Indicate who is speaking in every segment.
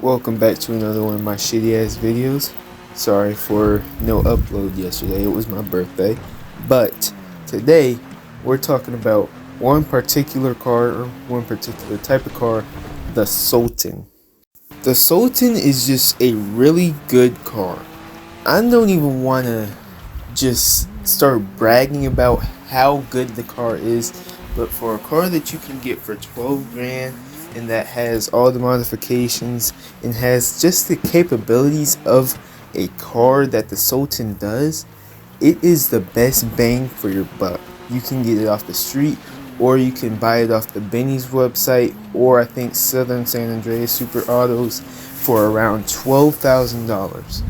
Speaker 1: Welcome back to another one of my shitty ass videos. Sorry for no upload yesterday, it was my birthday. But today we're talking about one particular car, or one particular type of car, the Sultan. The Sultan is just a really good car. I don't even want to just start bragging about how good the car is, but for a car that you can get for 12 grand and that has all the modifications and has just the capabilities of a car that the Sultan does, it is the best bang for your buck. You can get it off the street, or you can buy it off the Benny's website, or I think Southern San Andreas Super Autos for around $12,000.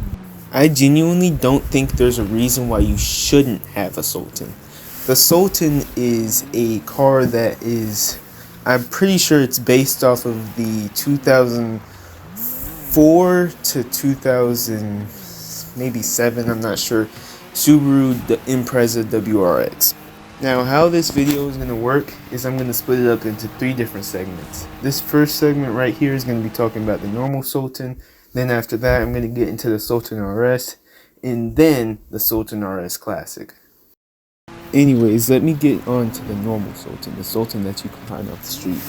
Speaker 1: I genuinely don't think there's a reason why you shouldn't have a Sultan. The Sultan is a car that is, I'm pretty sure it's based off of the 2004 to 2000, maybe 7, I'm not sure, Subaru Impreza WRX. Now, how this video is going to work is I'm going to split it up into 3 different segments. This first segment right here is going to be talking about the normal Sultan. Then after that, I'm going to get into the Sultan RS, and then the Sultan RS Classic. Anyways, let me get on to the normal Sultan, the Sultan that you can find off the street.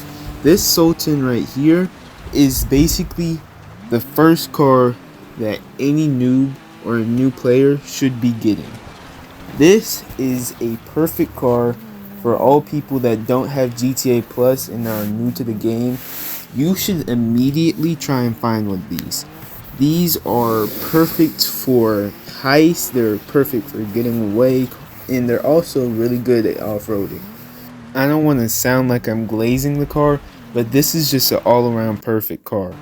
Speaker 1: This Sultan right here is basically the first car that any noob or new player should be getting. This is a perfect car for all people that don't have GTA Plus and are new to the game. You should immediately try and find one of these. These are perfect for heists, they're perfect for getting away, and they're also really good at off-roading. I don't want to sound like I'm glazing the car, but this is just an all-around perfect car.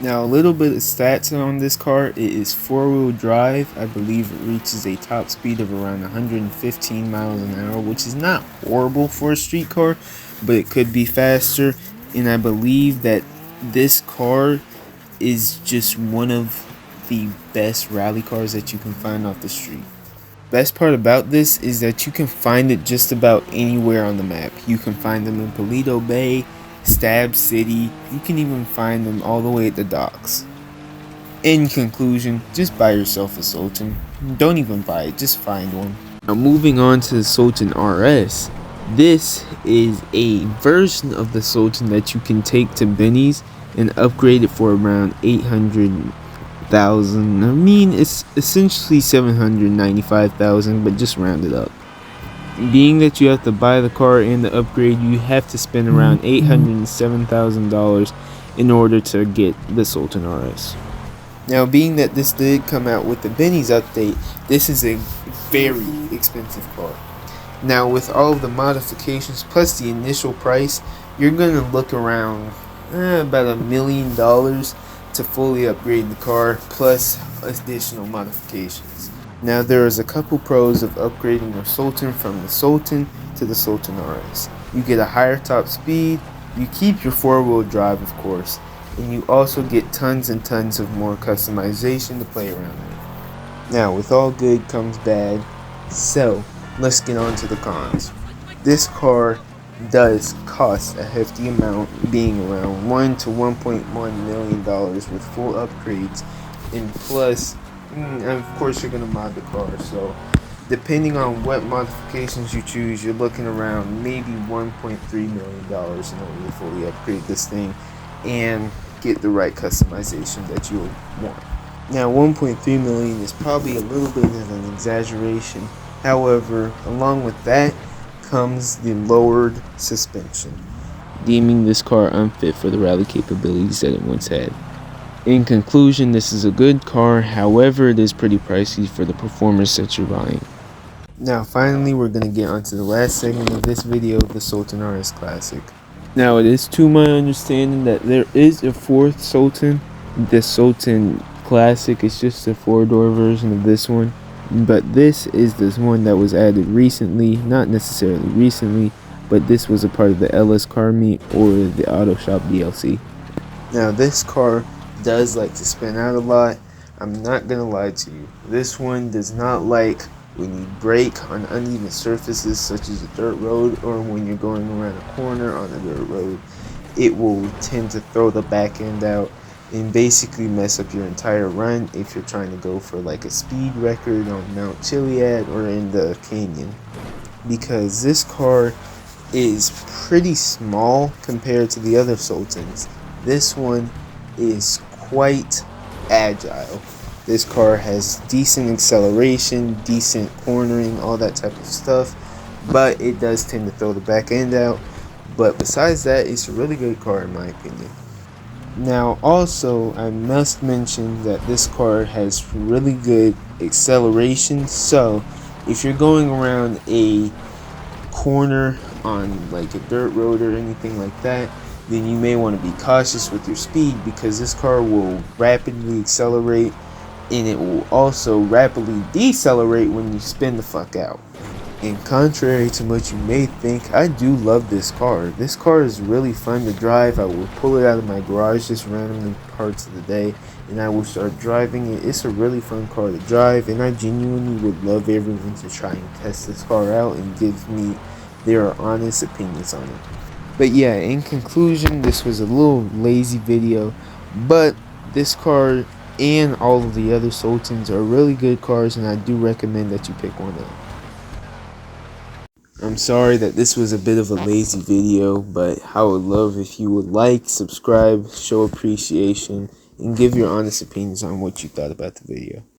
Speaker 1: Now, a little bit of stats on this car. It is 4-wheel drive. I believe it reaches a top speed of around 115 miles an hour, which is not horrible for a street car, but it could be faster. And I believe that this car is just one of the best rally cars that you can find off the street. Best part about this is that you can find it just about anywhere on the map. You can find them in Paleto Bay, Stab City, you can even find them all the way at the docks. In conclusion, just buy yourself a Sultan. Don't even buy it, just find one. Now, moving on to the Sultan RS. This is a version of the Sultan that you can take to Benny's and upgrade it for around 800,000. I mean, it's essentially 795,000, but just round it up. Being that you have to buy the car and the upgrade, you have to spend around $807,000 in order to get the Sultan RS. Now, being that this did come out with the Benny's update, this is a very expensive car. Now, with all of the modifications plus the initial price, you're going to look around about $1 million to fully upgrade the car, plus additional modifications. Now, there is a couple pros of upgrading your Sultan from the Sultan to the Sultan RS. You get a higher top speed, you keep your 4-wheel drive of course, and you also get tons and tons of more customization to play around with. Now, with all good comes bad, so let's get on to the cons. This car does cost a hefty amount, being around $1 to $1.1 million with full upgrades, and plus, of course, you're going to mod the car. So depending on what modifications you choose, you're looking around maybe $1.3 million in order to fully upgrade this thing and get the right customization that you'll want. Now, 1.3 million is probably a little bit of an exaggeration. However, along with that comes the lowered suspension, deeming this car unfit for the rally capabilities that it once had. In conclusion, this is a good car, however it is pretty pricey for the performance that you're buying. Now, finally, we're going to get onto the last segment of this video, the Sultan RS Classic. Now, it is to my understanding that there is a 4th Sultan. The Sultan Classic is just a 4-door version of this one. But this is this one that was added recently, not necessarily recently, but this was a part of the LS Car Meet or the Auto Shop DLC. Now, this car does like to spin out a lot. I'm not gonna lie to you, this one does not like when you brake on uneven surfaces such as a dirt road, or when you're going around a corner on a dirt road. It will tend to throw the back end out. and basically mess up your entire run if you're trying to go for like a speed record on Mount Chiliad or in the canyon, because this car is pretty small compared to the other Sultans. This one is quite agile. This car has decent acceleration, decent cornering, all that type of stuff, but it does tend to throw the back end out. But besides that, it's a really good car in my opinion. Now also, I must mention that this car has really good acceleration, so if you're going around a corner on like a dirt road or anything like that, then you may want to be cautious with your speed, because this car will rapidly accelerate and it will also rapidly decelerate when you spin the fuck out. And contrary to what you may think, I do love this car. This car is really fun to drive. I will pull it out of my garage just randomly parts of the day and I will start driving it. It's a really fun car to drive, and I genuinely would love everyone to try and test this car out and give me their honest opinions on it. But yeah, in conclusion, this was a little lazy video, but this car and all of the other Sultans are really good cars, and I do recommend that you pick one up. I'm sorry that this was a bit of a lazy video, but I would love if you would like, subscribe, show appreciation, and give your honest opinions on what you thought about the video.